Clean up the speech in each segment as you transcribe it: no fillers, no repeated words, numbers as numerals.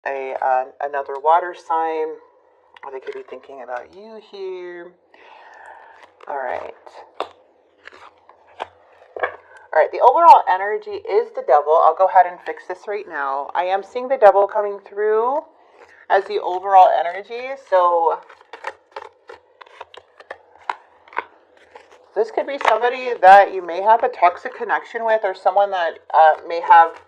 another water sign, or they could be thinking about you here. All right. All right, the overall energy is the devil. I'll go ahead and fix this right now. I am seeing the devil coming through as the overall energy. So this could be somebody that you may have a toxic connection with, or someone that may have,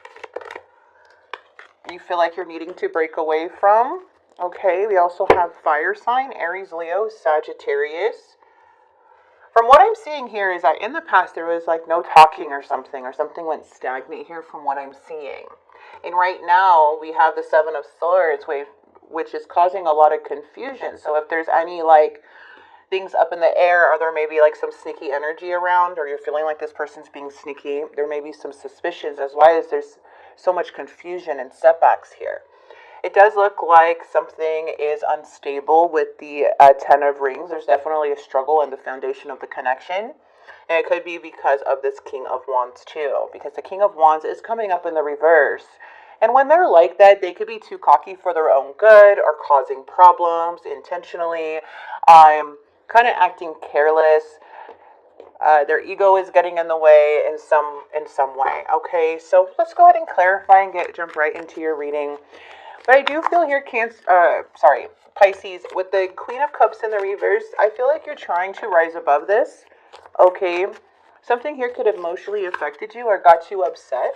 you feel like you're needing to break away from. Okay, we also have fire sign, Aries, Leo, Sagittarius. From what I'm seeing here is that in the past there was like no talking or something went stagnant here from what I'm seeing. And right now we have the Seven of Swords, which is causing a lot of confusion. So if there's any like things up in the air, or there may be like some sneaky energy around, or you're feeling like this person's being sneaky, there may be some suspicions as why is there's so much confusion and setbacks here. It does look like something is unstable with the Ten of Rings. There's definitely a struggle in the foundation of the connection. And it could be because of this King of Wands too. Because the King of Wands is coming up in the reverse. And when they're like that, they could be too cocky for their own good or causing problems intentionally. Kind of acting careless. Their ego is getting in the way in some way. Okay, so let's go ahead and clarify and jump right into your reading. But I do feel here, Pisces, with the Queen of Cups in the reverse, I feel like you're trying to rise above this, okay? Something here could have emotionally affected you or got you upset.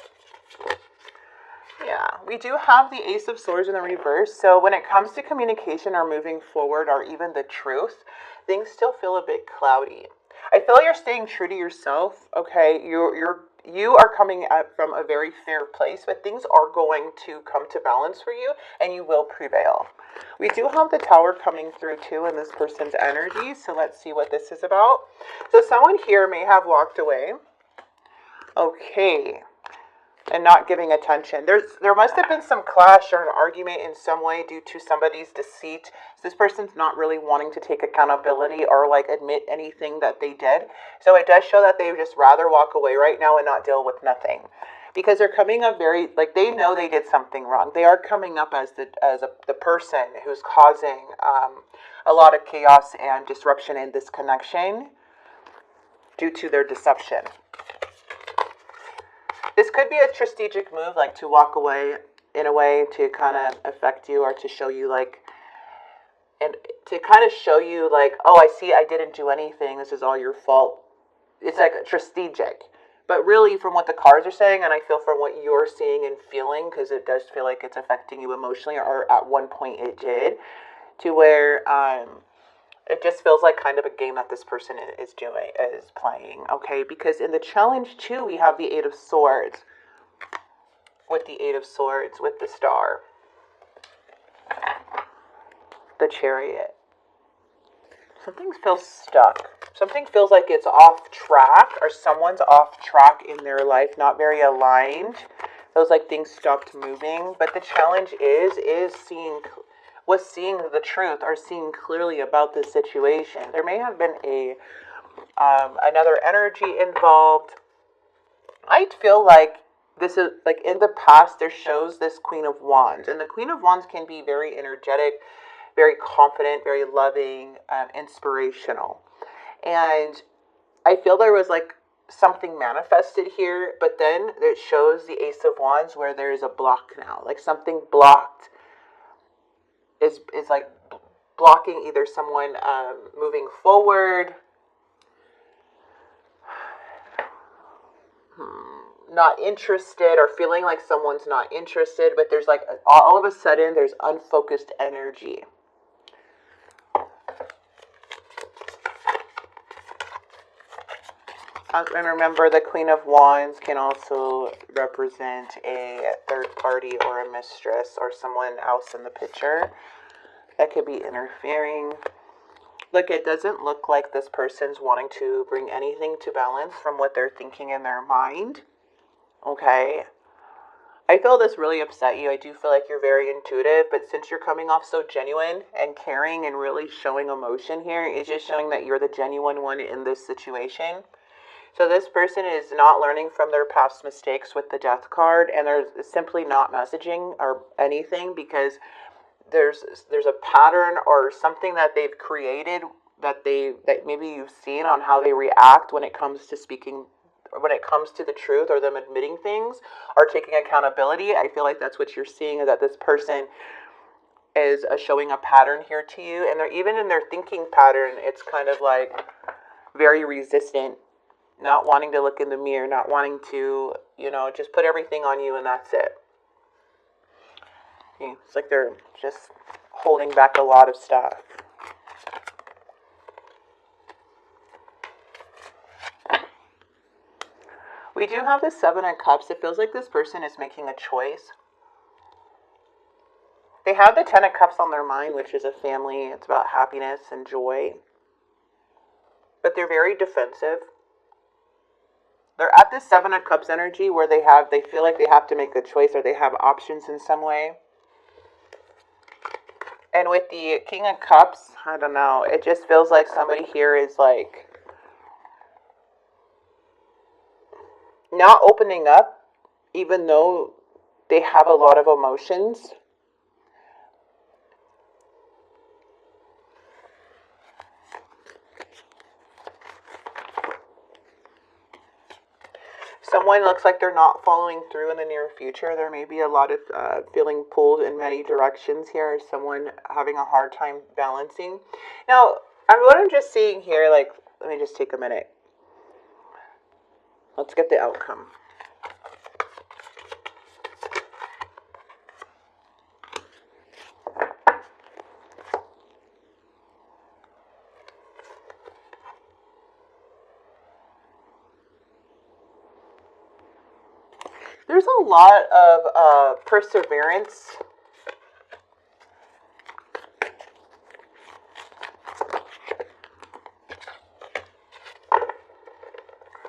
Yeah, we do have the Ace of Swords in the reverse, so when it comes to communication or moving forward or even the truth, things still feel a bit cloudy. I feel you're staying true to yourself, okay? You are coming at from a very fair place, but things are going to come to balance for you, and you will prevail. We do have the Tower coming through too in this person's energy, so let's see what this is about. So someone here may have walked away, okay, and not giving attention. There must have been some clash or an argument in some way due to somebody's deceit. So this person's not really wanting to take accountability or like admit anything that they did. So it does show that they would just rather walk away right now and not deal with nothing. Because they're coming up very, like they know they did something wrong. They are coming up as the person who's causing a lot of chaos and disruption in this connection due to their deception. This could be a strategic move, like to walk away in a way to kind of affect you or to show you like, and to kind of show you like, oh, I see I didn't do anything. This is all your fault. It's like strategic. But really from what the cards are saying, and I feel from what you're seeing and feeling, because it does feel like it's affecting you emotionally, or at one point it did, to where it just feels like kind of a game that this person is playing, okay? Because in the challenge too, we have the Eight of Swords. With the Eight of Swords, with the Star. The Chariot. Something feels stuck. Something feels like it's off track, or someone's off track in their life, not very aligned. Feels like things stopped moving. But the challenge is seeing the truth or seeing clearly about the situation. There may have been another energy involved. I feel like this is like in the past there shows this Queen of Wands, and the Queen of Wands can be very energetic, very confident, very loving, inspirational. And I feel there was like something manifested here, but then it shows the Ace of Wands where there's a block now, like something blocked is like blocking either someone moving forward, not interested, or feeling like someone's not interested, but there's like all of a sudden there's unfocused energy. And remember, the Queen of Wands can also represent a third party or a mistress or someone else in the picture that could be interfering. Look, it doesn't look like this person's wanting to bring anything to balance from what they're thinking in their mind. Okay? I feel this really upset you. I do feel like you're very intuitive, but since you're coming off so genuine and caring and really showing emotion here, it's just showing that you're the genuine one in this situation. So this person is not learning from their past mistakes with the death card, and they're simply not messaging or anything because there's a pattern or something that they've created that maybe you've seen on how they react when it comes to speaking, when it comes to the truth or them admitting things or taking accountability. I feel like that's what you're seeing, is that this person is showing a pattern here to you, and they're even in their thinking pattern, it's kind of like very resistant, not wanting to look in the mirror, not wanting to, just put everything on you and that's it. It's like they're just holding back a lot of stuff. We do have the Seven of Cups. It feels like this person is making a choice. They have the Ten of Cups on their mind, which is a family. It's about happiness and joy. But they're very defensive. They're at this Seven of Cups energy where they feel like they have to make a choice or they have options in some way. And with the King of Cups, I don't know, it just feels like somebody here is like not opening up, even though they have a lot of emotions. Someone looks like they're not following through in the near future. There may be a lot of feeling pulled in many directions here. Someone having a hard time balancing. Now, what I'm just seeing here, like, let me just take a minute. Let's get the outcome. There's a lot of perseverance.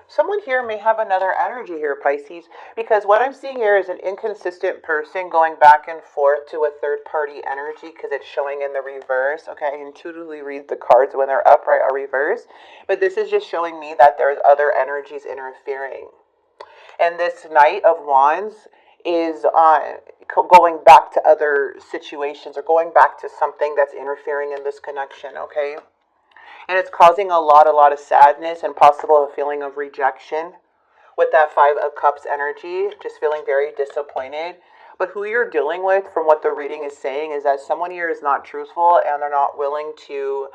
Someone here may have another energy here, Pisces, because what I'm seeing here is an inconsistent person going back and forth to a third-party energy because it's showing in the reverse. Okay, I intuitively read the cards when they're upright or reverse, but this is just showing me that there's other energies interfering. And this Knight of Wands is going back to other situations or going back to something that's interfering in this connection, okay? And it's causing a lot of sadness and possible a feeling of rejection with that Five of Cups energy, just feeling very disappointed. But who you're dealing with, from what the reading is saying, is that someone here is not truthful and they're not willing to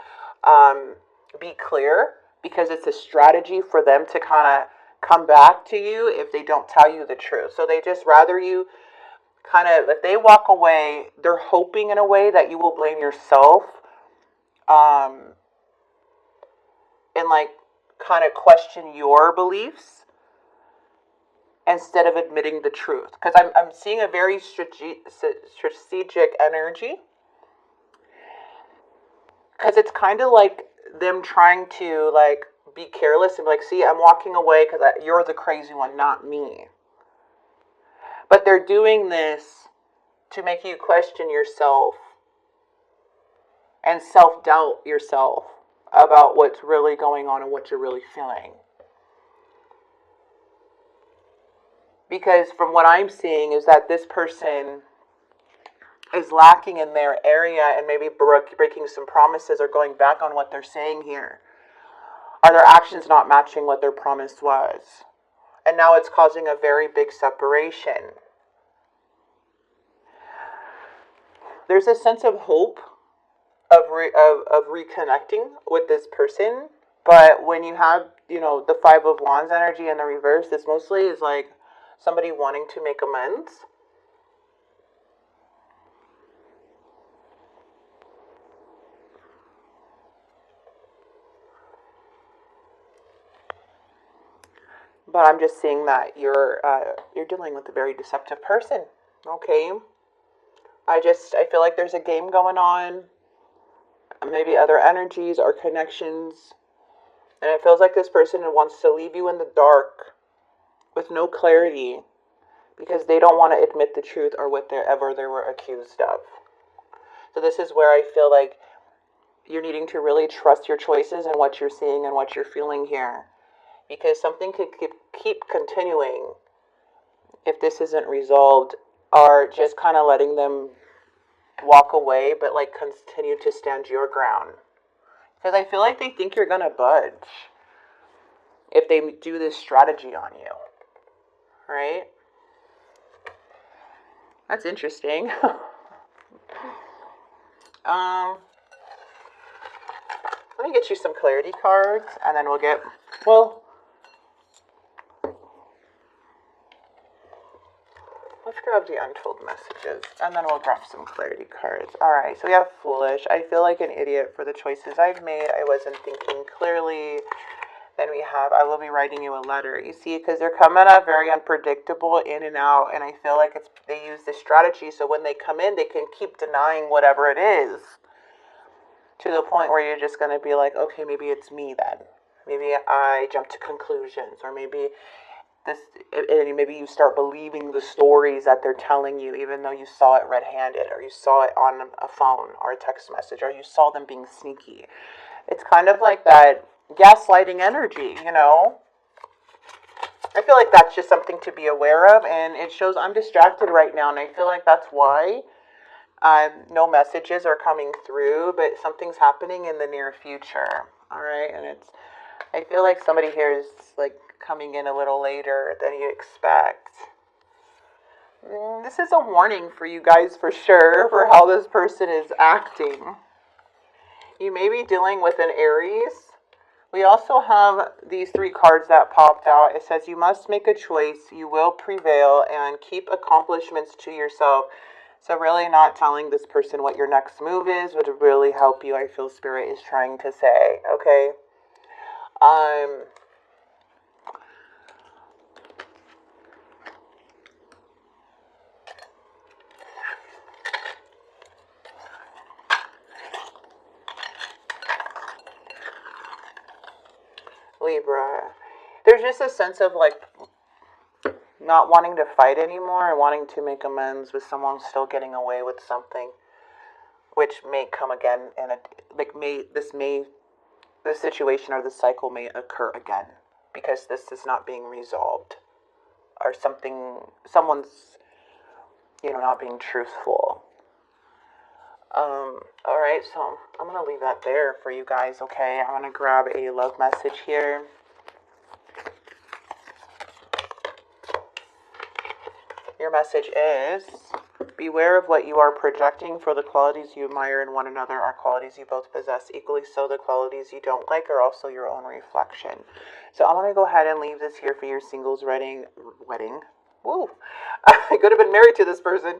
be clear, because it's a strategy for them to kind of come back to you if they don't tell you the truth. So they just rather you kind of, if they walk away, they're hoping in a way that you will blame yourself and like kind of question your beliefs instead of admitting the truth. Because I'm seeing a very strategic energy. Because it's kind of like them trying to like be careless and be like, see, I'm walking away because you're the crazy one, not me. But they're doing this to make you question yourself and self-doubt yourself about what's really going on and what you're really feeling. Because from what I'm seeing is that this person is lacking in their area and maybe breaking some promises or going back on what they're saying here. Are their actions not matching what their promise was? And now it's causing a very big separation. There's a sense of hope of reconnecting with this person. But when you have, the Five of Wands energy in the reverse, this mostly is like somebody wanting to make amends. But I'm just seeing that you're dealing with a very deceptive person. Okay. I feel like there's a game going on. Maybe other energies or connections. And it feels like this person wants to leave you in the dark with no clarity because they don't want to admit the truth or whatever they were accused of. So this is where I feel like you're needing to really trust your choices and what you're seeing and what you're feeling here. because something could keep continuing if this isn't resolved, or just kind of letting them walk away, but like continue to stand your ground. Because I feel like they think you're gonna budge if they do this strategy on you, right? That's interesting. Let me get you some clarity cards, and then we'll get, well, let's grab the untold messages, and then we'll grab some clarity cards. Alright, so we have foolish. I feel like an idiot for the choices I've made. I wasn't thinking clearly. Then we have, I will be writing you a letter. You see, because they're coming up very unpredictable, in and out, and I feel like they use this strategy so when they come in, they can keep denying whatever it is, to the point where you're just going to be like, okay, maybe it's me then. Maybe I jump to conclusions, or maybe maybe you start believing the stories that they're telling you, even though you saw it red-handed, or you saw it on a phone or a text message, or you saw them being sneaky. It's kind of like that gaslighting energy, you know? I feel like that's just something to be aware of, and it shows I'm distracted right now, and I feel like that's why no messages are coming through, but something's happening in the near future, all right? And I feel like somebody here is like coming in a little later than you expect. This is a warning for you guys for sure, for how this person is acting. You may be dealing with an Aries. We also have these 3 cards that popped out. It says you must make a choice, you will prevail, and keep accomplishments to yourself. So really not telling this person what your next move is would really help you, I feel Spirit is trying to say, okay? Libra. There's just a sense of like not wanting to fight anymore and wanting to make amends with someone still getting away with something, which may come again, and this situation or this cycle may occur again because this is not being resolved, or someone's not being truthful. Alright, so I'm going to leave that there for you guys, okay? I'm going to grab a love message here. Your message is, beware of what you are projecting, for the qualities you admire in one another are qualities you both possess. Equally so, the qualities you don't like are also your own reflection. So I'm going to go ahead and leave this here for your singles wedding. Woo! I could have been married to this person.